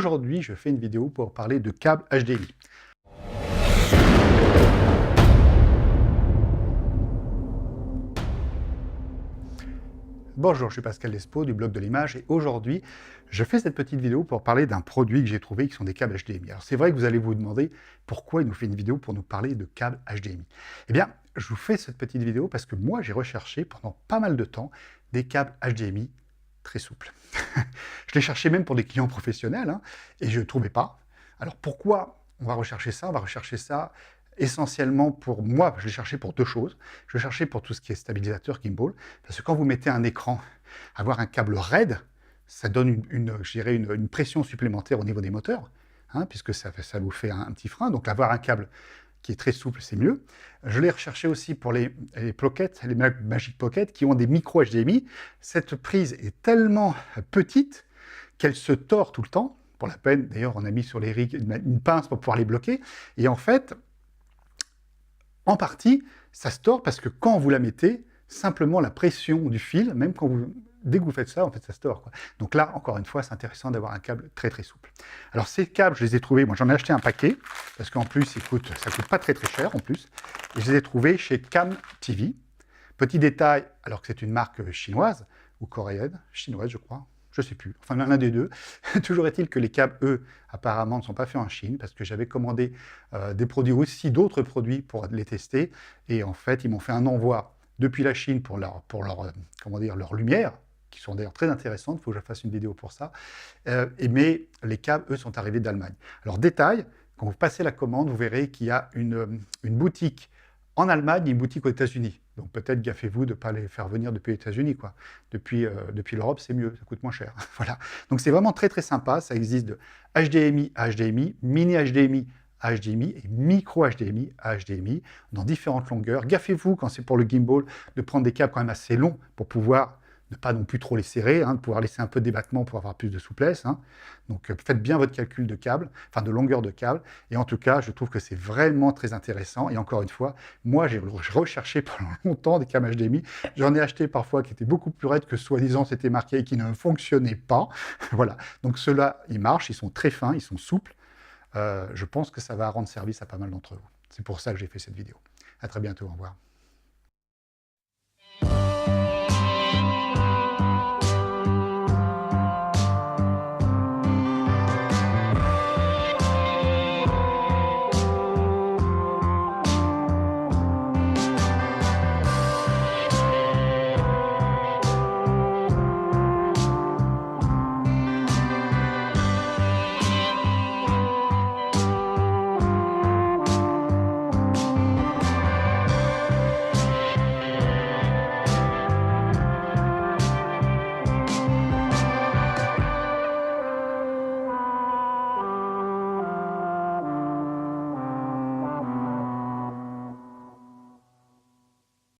aujourd'hui, je fais une vidéo pour parler de câbles HDMI. Bonjour, je suis Pascal Lespo du blog de l'image et aujourd'hui, je fais cette petite vidéo pour parler d'un produit que j'ai trouvé qui sont des câbles HDMI. Alors c'est vrai que vous allez vous demander pourquoi il nous fait une vidéo pour nous parler de câbles HDMI. Eh bien, je vous fais cette petite vidéo parce que moi, j'ai recherché pendant pas mal de temps des câbles HDMI très souples. Je les cherchais même pour des clients professionnels et je ne trouvais pas. Alors pourquoi on va rechercher ça? On va rechercher ça essentiellement pour moi, je l'ai cherché pour deux choses. Je l'ai cherché pour tout ce qui est stabilisateur gimbal, parce que quand vous mettez un écran, avoir un câble raide, ça donne je dirais une pression supplémentaire au niveau des moteurs, puisque ça vous fait un petit frein. Donc avoir un câble qui est très souple, c'est mieux. Je l'ai recherché aussi pour les Pocket, les Magic Pocket, qui ont des micro HDMI. Cette prise est tellement petite qu'elle se tord tout le temps. Pour la peine, d'ailleurs, on a mis sur les rigs une pince pour pouvoir les bloquer. Et en fait, en partie, ça se tord parce que quand vous la mettez, simplement la pression du fil, même dès que vous faites ça, en fait, ça se tord, quoi. Donc là, encore une fois, c'est intéressant d'avoir un câble très très souple. Alors ces câbles, je les ai trouvés, moi j'en ai acheté un paquet, parce qu'en plus, ça coûte pas très très cher en plus, et je les ai trouvés chez Cam TV. Petit détail, alors que c'est une marque chinoise, ou coréenne, chinoise je crois, je ne sais plus, enfin l'un des deux. Toujours est-il que les câbles, eux, apparemment ne sont pas faits en Chine, parce que j'avais commandé des produits aussi, d'autres produits pour les tester, et en fait, ils m'ont fait un envoi depuis la Chine pour leur lumière, qui sont d'ailleurs très intéressantes, il faut que je fasse une vidéo pour ça, mais les câbles, eux, sont arrivés d'Allemagne. Alors détail, quand vous passez la commande, vous verrez qu'il y a une boutique en Allemagne et une boutique aux États-Unis. Donc peut-être gaffez-vous de ne pas les faire venir depuis les États-Unis, quoi. Depuis l'Europe, c'est mieux, ça coûte moins cher. Voilà. Donc c'est vraiment très très sympa. Ça existe de HDMI à HDMI, mini HDMI à HDMI et micro HDMI à HDMI dans différentes longueurs. Gaffez-vous quand c'est pour le gimbal de prendre des câbles quand même assez longs pour pouvoir ne pas non plus trop les serrer, de pouvoir laisser un peu de débattement pour avoir plus de souplesse. Donc faites bien votre calcul de câble, enfin de longueur de câble. Et en tout cas, je trouve que c'est vraiment très intéressant. Et encore une fois, moi j'ai recherché pendant longtemps des câbles HDMI. J'en ai acheté parfois qui étaient beaucoup plus raides que soi-disant c'était marqué et qui ne fonctionnaient pas. Voilà. Donc ceux-là, ils marchent, ils sont très fins, ils sont souples. Je pense que ça va rendre service à pas mal d'entre vous. C'est pour ça que j'ai fait cette vidéo. À très bientôt, au revoir.